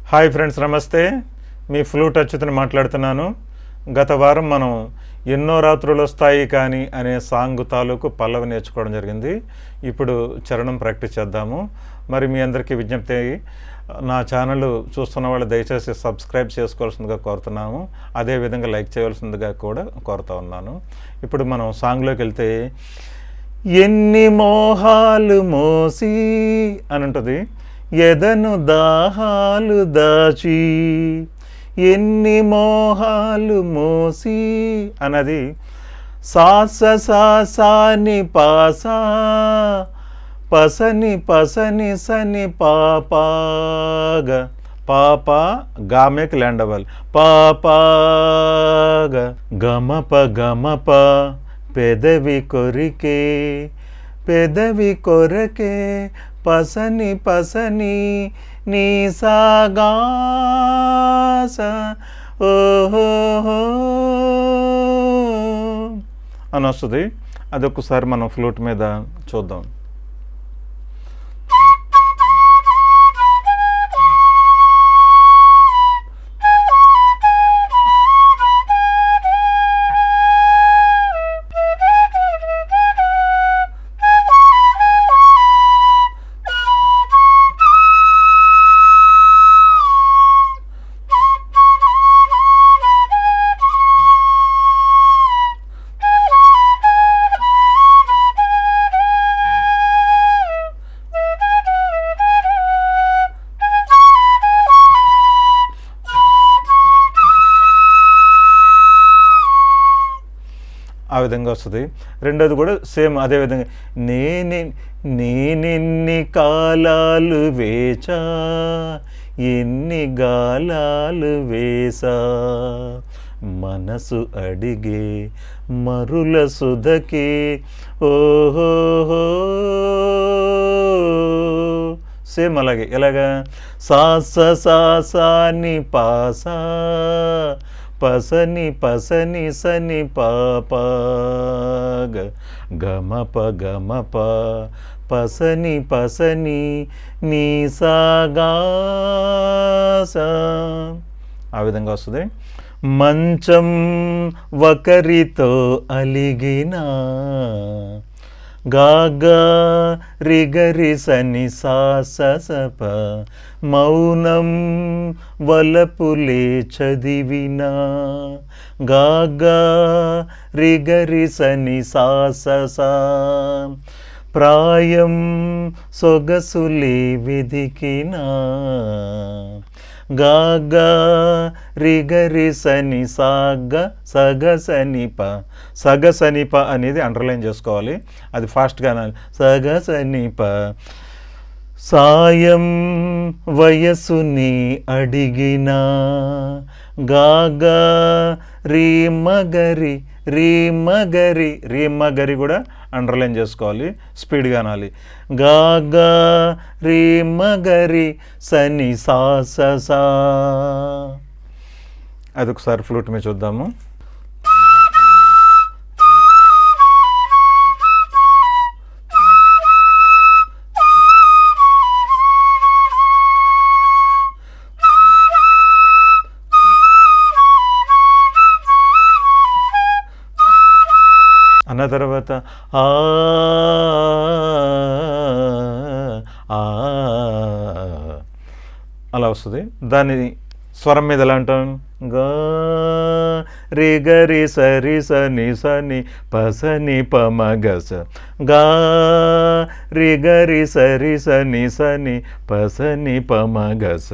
Hi friends, నమస్తే. మీ flute అచ్యుతని మాట్లాడుతున్నాను. గత వారం మనం ఎన్నో రాత్రులు వస్తాయి కానీ అనే సాంగ్ తాలూకు పల్లవి నేర్చుకోవడం జరిగింది. ఇప్పుడు చరణం ప్రాక్టీస్ చేద్దాము. మరి మీ అందరికీ విజ్ఞప్తి, నా ఛానల్ చూస్తున్న వాళ్ళు దయచేసి సబ్స్క్రైబ్ చేసుకోవాల్సిందిగా కోరుతున్నాము. అదేవిధంగా లైక్ చేయవలసిందిగా కూడా కోరుతా ఉన్నాను. ఇప్పుడు మనం సాంగ్లోకి వెళ్తే, ఎన్ని మోహాలు మోసి అని ఉంటుంది, ఎదను దాహాలు దాచి, ఎన్ని మోహాలు మోసి అన్నది సాస సాసాని పాసా పసని పసని సని పాపాగ పాప గామెకి ల్యాండవల్ పాపాగ గమప గమప పెదవి కొరికే పెదవి కొరకే పసని పసని నీ సాగాస ఓహో అని వస్తుంది. అదొకసారి మనం ఫ్లూట్ మీద చూద్దాం. ఆ విధంగా వస్తుంది. రెండోది కూడా సేమ్ అదే విధంగా, నేనెన్ని కాలాలు వేచా ఎన్ని గాలాలు వేసా మనసు అడిగే మరుల సుధకే ఓహో సేమ్ అలాగే. ఎలాగా సాస సాసాని పాసా పసని పసని సని పాపాగ గమప గమప పసని పసని నీ సాగాస ఆ విధంగా వస్తుంది. మంచం ఒకరితో అలిగినా గాగా రిగరి సని సాససప మౌనం వలపులే చదివినా గాగా రిగరి సని సాససా ప్రాయం సొగసులే వెదికినా గాగా రిగరి సని సాగ సగసనిప సగసనిప అనేది అండర్లైన్ చేసుకోవాలి. అది ఫాస్ట్గా అనాలి. సగసనిప సాయం వయసుని అడిగినా గాగా రీమగరి రీమగరి రీమగరి కూడా అండర్లైన్ చేసుకోవాలి, స్పీడ్గా అనాలి. గాగా రీమగరి సని సాససా అదొకసారి ఫ్లూట్ మీద చూద్దాము. అన్న తర్వాత అలా వస్తుంది. దాన్ని స్వరం మీద ఎలా అంటాం, గా రి గరి సరి సని సని పసని పమగస గా రి గరి సరి సని సని పసని పమగస.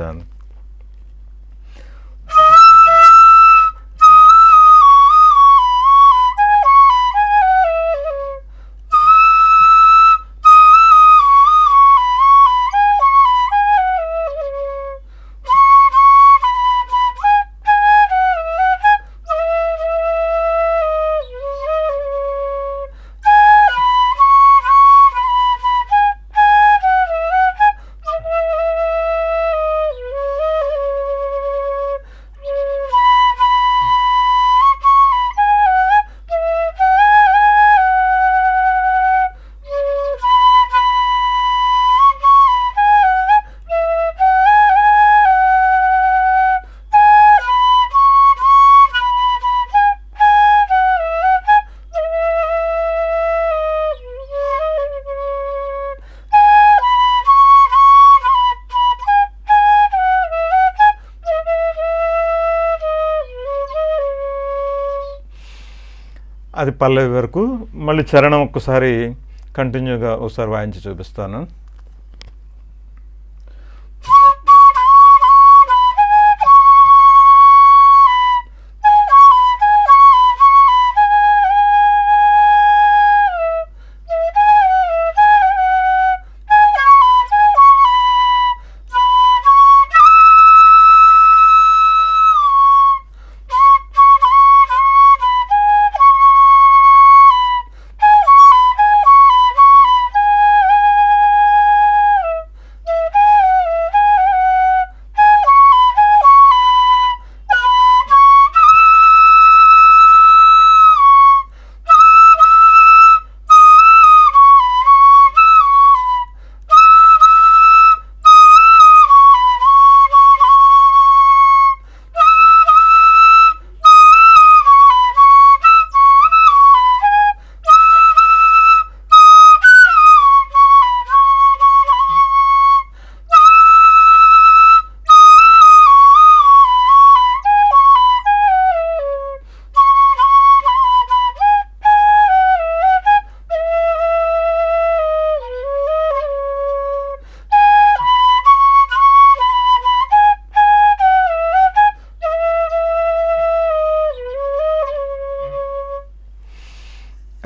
అది పల్లవి వరకు. మళ్ళీ చరణం ఒక్కసారి కంటిన్యూగా ఒకసారి వాయించి చూపిస్తాను.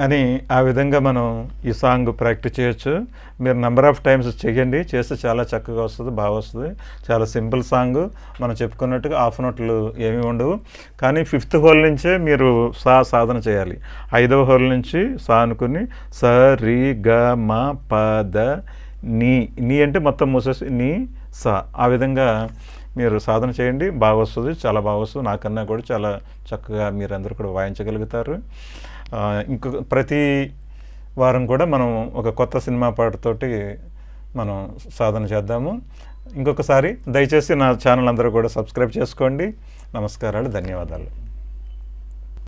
అని ఆ విధంగా మనం ఈ సాంగ్ ప్రాక్టీస్ చేయొచ్చు. మీరు నెంబర్ ఆఫ్ టైమ్స్ చేయండి, చేస్తే చాలా చక్కగా వస్తుంది, బాగా వస్తుంది. చాలా సింపుల్ సాంగ్. మనం చెప్పుకున్నట్టుగా హాఫ్ నోట్లు ఏమీ ఉండవు. కానీ 5th హోల్ నుంచే మీరు సాధన చేయాలి. 5వ హోల్ నుంచి సా అనుకుని స రి గ మ ప ద నీ అంటే మొత్తం మూసేసి నీ సా, ఆ విధంగా మీరు సాధన చేయండి. బాగా వస్తుంది, చాలా బాగా వస్తుంది. నాకన్నా కూడా చాలా చక్కగా మీరందరూ కూడా వాయించగలుగుతారు. ఇంకొక ప్రతి వారం కూడా మనం ఒక కొత్త సినిమా పాటతోటి మనం సాధన చేద్దాము. ఇంకొకసారి దయచేసి నా ఛానల్ అందరూ కూడా సబ్స్క్రైబ్ చేసుకోండి. నమస్కారాలు, ధన్యవాదాలు.